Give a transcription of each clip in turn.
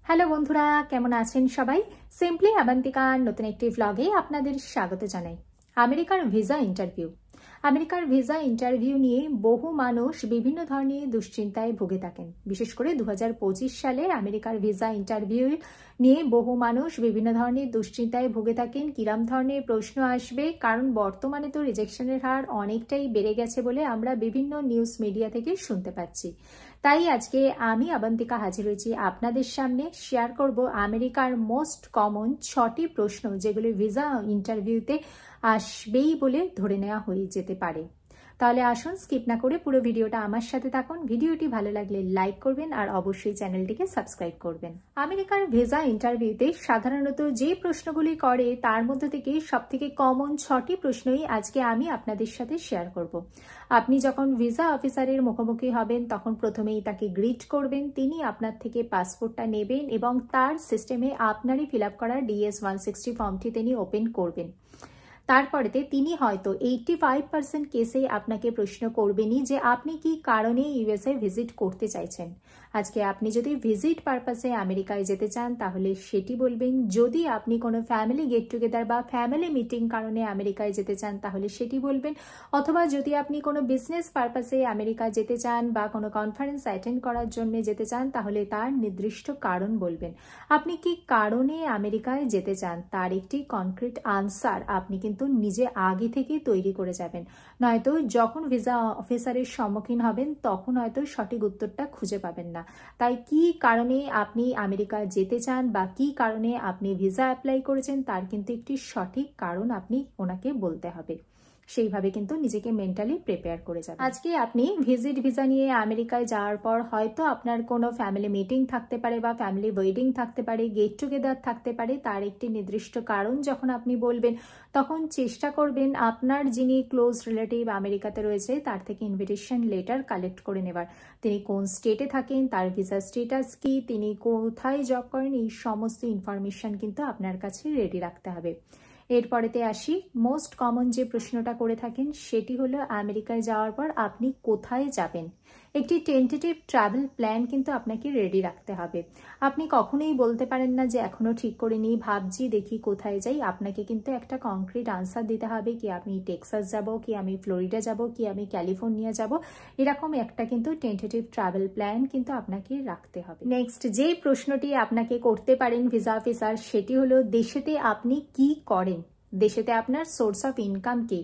Hello বন্ধুরা, কেমন আছেন সবাই? সিম্পলি আবান্তিকার নতুন একটি ভ্লগে আপনাদের স্বাগত জানাই। আমেরিকার ভিসা ইন্টারভিউ নিয়ে বহু মানুষ বিভিন্ন ধরনের দুশ্চিন্তায় ভুগে থাকেন। বিশেষ করে 2025 সালে আমেরিকার ভিসা ইন্টারভিউ নিয়ে বহু মানুষ বিভিন্ন ধরনের দুশ্চিন্তায় ভুগে থাকেন। কিরম ধরনের প্রশ্ন আসবে, কারণ বর্তমানে তো রিজেকশনের হার অনেকটাই বেড়ে গেছে বলে আমরা বিভিন্ন নিউজ মিডিয়া থেকে শুনতে পাচ্ছি। তাই আজকে আমি আবান্তিকা হাজির হয়েছি আপনাদের সামনে। শেয়ার করব আমেরিকার মোস্ট কমন 6টি প্রশ্ন, যেগুলি ভিসা ইন্টারভিউতে আসবেই বলে ধরে নেওয়া হয়ে যেতে পারে। তাহলে আসুন স্কিপ না করে পুরো ভিডিওটা আমার সাথে থাকুন। ভিডিওটি ভালো লাগলে লাইক করবেন আর অবশ্যই চ্যানেলটিকে সাবস্ক্রাইব করবেন। আমেরিকার ভিসা ইন্টারভিউতে সাধারণত যে প্রশ্নগুলি করে তার মধ্যে থেকে সবথেকে কমন 6টি প্রশ্নই আজকে আমি আপনাদের সাথে শেয়ার করব। আপনি যখন ভিসা অফিসারের মুখোমুখি হবেন তখন প্রথমেই তাকে গ্রিট করবেন। তিনি আপনার থেকে পাসপোর্টটা নেবেন এবং তার সিস্টেমে আপনারই ফিল আপ করা DS-160 ফর্মটি তিনি ওপেন করবেন। তারপরেতে তিনি হয়তো 85% কেসে আপনাকে প্রশ্ন করবেনই যে আপনি কি কারণে ইউএসএ ভিজিট করতে চাইছেন। আজকে আপনি যদি ভিজিট পারপাসে আমেরিকায় যেতে চান তাহলে সেটি বলবেন। যদি আপনি কোনো ফ্যামিলি গেট টুগেদার বা ফ্যামিলি মিটিং কারণে আমেরিকায় যেতে চান তাহলে সেটি বলবেন। অথবা যদি আপনি কোনো বিজনেস পারপাসে আমেরিকা যেতে চান বা কোনো কনফারেন্স অ্যাটেন্ড করার জন্য যেতে চান তাহলে তার নির্দিষ্ট কারণ বলবেন। আপনি কি কারণে আমেরিকায় যেতে চান তার একটি কনক্রিট আনসার আপনি কিন্তু নিজে আগে থেকেই তৈরি করে যাবেন। নয়তো যখন ভিসা অফিসারের সম্মুখীন হবেন তখন হয়তো সঠিক উত্তরটা খুঁজে পাবেন না। তাই কি কারণে আপনি আমেরিকা যেতে চান বা কি কারণে আপনি ভিসা অ্যাপ্লাই করেছেন তার কিন্তু একটি সঠিক কারণ আপনি ওনাকে বলতে হবে। সেইভাবে কিন্তু নিজেকে মেন্টালি প্রিপেয়ার করে যাবেন। আজকে আপনি ভিসা নিয়ে আমেরিকায় যাওয়ার পর হয়তো আপনার কোনো ফ্যামিলি মিটিং থাকতে পারে বা ফ্যামিলি ওয়েডিং থাকতে পারে, গেট টুগেদার থাকতে পারে। তার একটি নির্দিষ্ট কারণ যখন আপনি বলবেন তখন চেষ্টা করবেন আপনার যিনি ক্লোজ রিলেটিভ আমেরিকাতে রয়েছে তার থেকে ইনভিটেশন লেটার কালেক্ট করে নেবার। তিনি কোন স্টেটে থাকেন, তার ভিসা স্টেটাস কি, তিনি কোথায় জব করেন, এই সমস্ত ইনফরমেশন কিন্তু আপনার কাছে রেডি রাখতে হবে। এরপরেতে আসি, মোস্ট কমন যে প্রশ্নটা করে থাকেন সেটি হলো আমেরিকায় যাওয়ার পর আপনি কোথায় যাবেন। একটি টেন্টেটিভ ট্রাভেল প্ল্যান কিন্তু আপনাকে রেডি রাখতে হবে। আপনি কখনোই বলতে পারেন না যে এখনো ঠিক করে নিই, ভাবছি, দেখি কোথায় যাই। আপনাকে কিন্তু একটা কংক্রিট আনসার দিতে হবে কি আমি টেক্সাস যাব, কি আমি ফ্লোরিডা যাব, কি আমি ক্যালিফোর্নিয়া যাব। এরকম একটা কিন্তু টেন্টেটিভ ট্রাভেল প্ল্যান কিন্তু আপনাকে রাখতে হবে। নেক্সট যে প্রশ্নটি আপনাকে করতে পারেন ভিসা অফিসার সেটি হলো দেশেতে আপনি কি করেন, দেশেতে আপনার সোর্স অফ ইনকাম কি।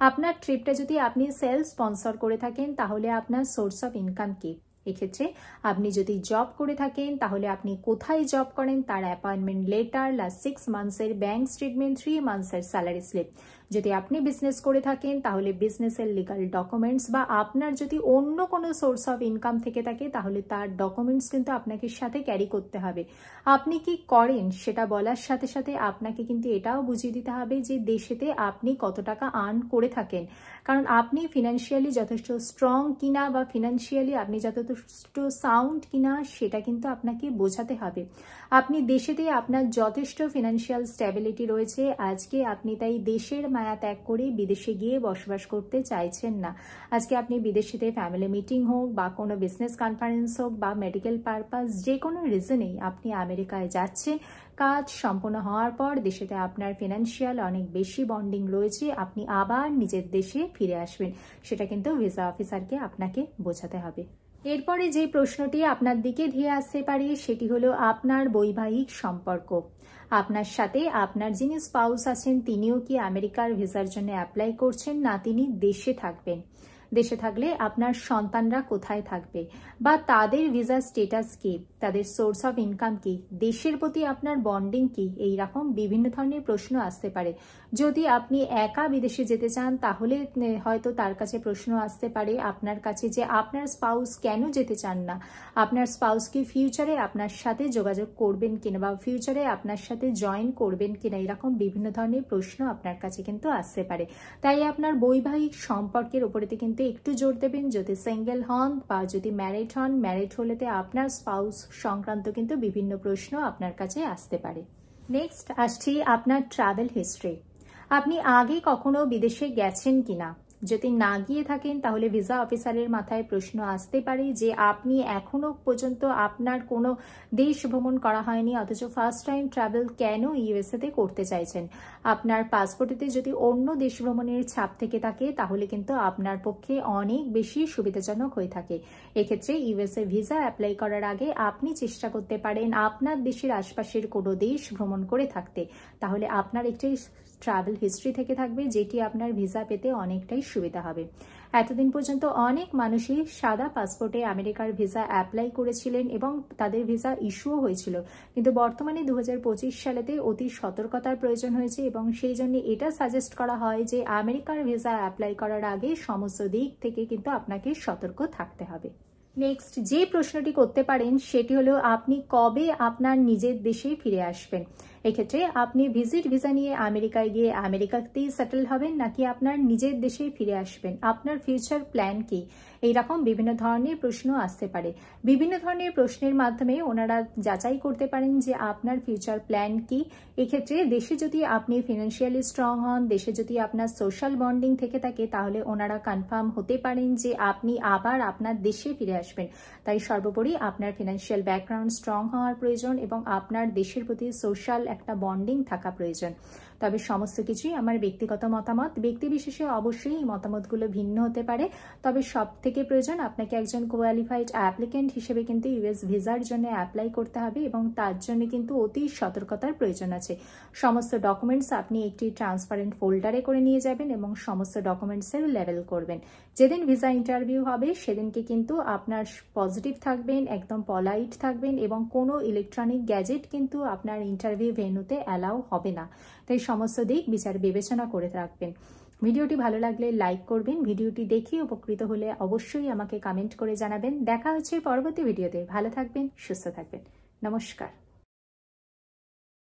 আপনার ট্রিপটা যদি আপনি সেলফ স্পন্সর করে থাকেন তাহলে আপনার সোর্স অফ ইনকাম কি। এক্ষেত্রে আপনি যদি জব করে থাকেন তাহলে আপনি কোথায় জব করেন তার অ্যাপয়েন্টমেন্ট লেটার, লাস্ট 6 মান্থসের ব্যাংক স্টেটমেন্ট, 3 মান্থসের স্যালারি স্লিপ। যদি আপনি বিজনেস করে থাকেন তাহলে বিজনেসের লিগাল ডকুমেন্টস বা আপনার যদি অন্য কোনো সোর্স অফ ইনকাম থেকে থাকে তাহলে তার ডকুমেন্টস কিন্তু আপনাকে সাথে ক্যারি করতে হবে। আপনি কি করেন সেটা বলার সাথে সাথে আপনাকে কিন্তু এটাও বুঝিয়ে দিতে হবে যে দেশেতে আপনি কত টাকা আর্ন করে থাকেন। কারণ আপনি ফিনান্সিয়ালি যথেষ্ট স্ট্রং কিনা বা ফিনান্সিয়ালি আপনি যথেষ্ট সাউন্ড কিনা সেটা কিন্তু আপনাকে বোঝাতে হবে। আপনি দেশেতে আপনার যথেষ্ট ফিনান্সিয়াল স্ট্যাবিলিটি রয়েছে, আজকে আপনি তাই দেশের মায়া ত্যাগ করে বিদেশে গিয়ে বসবাস করতে চাইছেন না। আজকে আপনি বিদেশেতে ফ্যামিলি মিটিং হোক বা কোনো বিজনেস কনফারেন্স হোক বা মেডিকেল পারপাস, যে কোনো রিজনেই আপনি আমেরিকায় যাচ্ছেন। কাজ সম্পন্ন হওয়ার পর দেশেতে আপনার ফিনান্সিয়াল অনেক বেশি বন্ডিং রয়েছে, আপনি আবার নিজের দেশে ফিরে আসবেন। সেটা কিন্তু ভিসা অফিসারকে আপনাকে বোঝাতে হবে। এরপরে যে প্রশ্নটি আপনার দিকে ধেয়ে আসতে পারে সেটি হলো আপনার বৈবাহিক সম্পর্ক। আপনার সাথে আপনার যিনি স্পাউস আছেন তিনিও কি আমেরিকার ভিসার জন্য অ্যাপ্লাই করছেন, না তিনি দেশে থাকবেন। দেশে থাকলে আপনার সন্তানরা কোথায় থাকবে বা তাদের ভিসা স্টেটাস কি, তাদের সোর্স অফ ইনকাম কি, দেশের প্রতি আপনার বন্ডিং কি, এই রকম বিভিন্ন ধরনের প্রশ্ন আসতে পারে। যদি আপনি একা বিদেশে যেতে চান তাহলে হয়তো তার কাছে প্রশ্ন আসতে পারে আপনার কাছে যে আপনার স্পাউস কেন যেতে চান না, আপনার স্পাউস কি ফিউচারে আপনার সাথে যোগাযোগ করবেন কিনা বা ফিউচারে আপনার সাথে জয়েন করবেন কিনা, এরকম বিভিন্ন ধরনের প্রশ্ন আপনার কাছে কিন্তু আসতে পারে। তাই আপনার বৈবাহিক সম্পর্কের উপরেতে কিন্তু একটু জোর দেবেন। যদি সিঙ্গেল হন বা যদি ম্যারিড হন, ম্যারিড হলেতে আপনার স্পাউস সংক্রান্ত কিন্তু বিভিন্ন প্রশ্ন আপনার কাছে আসতে পারে। নেক্সট আসছি আপনার ট্রাভেল হিস্ট্রি। আপনি আগে কখনো বিদেশে গেছেন কিনা। যদি না গিয়ে থাকেন তাহলে ভিসা অফিসারের মাথায় প্রশ্ন আসতে পারে যে আপনি এখনো পর্যন্ত আপনার কোনো দেশ ভ্রমণ করা হয়নি, অথচ ফার্স্ট টাইম ট্রাভেল কেন ইউএসএতে করতে চাইছেন। আপনার পাসপোর্টেতে যদি অন্য দেশ ভ্রমণের ছাপ থেকে থাকে তাহলে কিন্তু আপনার পক্ষে অনেক বেশি সুবিধাজনক হয়ে থাকে। এক্ষেত্রে ইউএসএ ভিসা অ্যাপ্লাই করার আগে আপনি চেষ্টা করতে পারেন আপনার দেশের আশপাশের কোনো দেশ ভ্রমণ করে থাকতে। তাহলে আপনার একটি ট্রাভেল হিস্ট্রি থেকে থাকবে, যেটি আপনার ভিসা পেতে অনেকটাই সুবিধা হবে। এতদিন পর্যন্ত অনেক মানুষই সাদা পাসপোর্টে আমেরিকার ভিসা অ্যাপ্লাই করেছিলেন এবং তাদের ভিসা ইস্যুও হয়েছিল, কিন্তু বর্তমানে 2025 সালেতে অতি সতর্কতার প্রয়োজন হয়েছে এবং সেই জন্য এটা সাজেস্ট করা হয় যে আমেরিকার ভিসা অ্যাপ্লাই করার আগে সমস্ত দিক থেকে কিন্তু আপনাকে সতর্ক থাকতে হবে। নেক্সট যে প্রশ্নটি করতে পারেন সেটি হলো আপনি কবে আপনার নিজের দেশে ফিরে আসবেন। এক্ষেত্রে আপনি ভিজিট ভিসা নিয়ে আমেরিকায় গিয়ে আমেরিকাতেই সেটেল হবেন নাকি আপনার নিজের দেশে ফিরে আসবেন, আপনার ফিউচার প্ল্যান কি, এইরকম বিভিন্ন ধরনের প্রশ্ন আসতে পারে। বিভিন্ন ধরনের প্রশ্নের মাধ্যমে ওনারা যাচাই করতে পারেন যে আপনার ফিউচার প্ল্যান কি। এক্ষেত্রে দেশে যদি আপনি ফিনান্সিয়ালি স্ট্রং হন, দেশে যদি আপনার সোশ্যাল বন্ডিং থেকে থাকে, তাহলে ওনারা কনফার্ম হতে পারেন যে আপনি আবার আপনার দেশে ফিরে আসবেন। তাই সর্বোপরি আপনার ফিনান্সিয়াল ব্যাকগ্রাউন্ড স্ট্রং হওয়ার প্রয়োজন এবং আপনার দেশের প্রতি সোশ্যাল একটা বন্ডিং থাকা প্রয়োজন। তবে সমস্ত কিছুই আমার ব্যক্তিগত মতামত, ব্যক্তি বিশেষে অবশ্যই এই মতামতগুলো ভিন্ন হতে পারে। তবে সব থেকে প্রয়োজন আপনাকে একজন কোয়ালিফাইড অ্যাপ্লিকেন্ট হিসেবে কিন্তু ইউএস ভিসার জন্য অ্যাপ্লাই করতে হবে এবং তার জন্য কিন্তু অতি সতর্কতার প্রয়োজন আছে। সমস্ত ডকুমেন্টস আপনি একটি ট্রান্সপারেন্ট ফোল্ডারে করে নিয়ে যাবেন এবং সমস্ত ডকুমেন্টসের লেভেল করবেন। যেদিন ভিসা ইন্টারভিউ হবে সেদিনকে কিন্তু আপনার পজিটিভ থাকবেন, একদম পলাইট থাকবেন এবং কোনো ইলেকট্রনিক গ্যাজেট কিন্তু আপনার ইন্টারভিউ ভেন্যুতে অ্যালাউ হবে না। তাই সমস্ত দিক বিচার বিবেচনা করে রাখবেন। ভিডিওটি ভালো লাগলে লাইক করবেন। ভিডিওটি দেখে উপকৃত হলে অবশ্যই আমাকে কমেন্ট করে জানাবেন। দেখা হচ্ছে পরবর্তী ভিডিওতে। ভালো থাকবেন, সুস্থ থাকবেন। নমস্কার।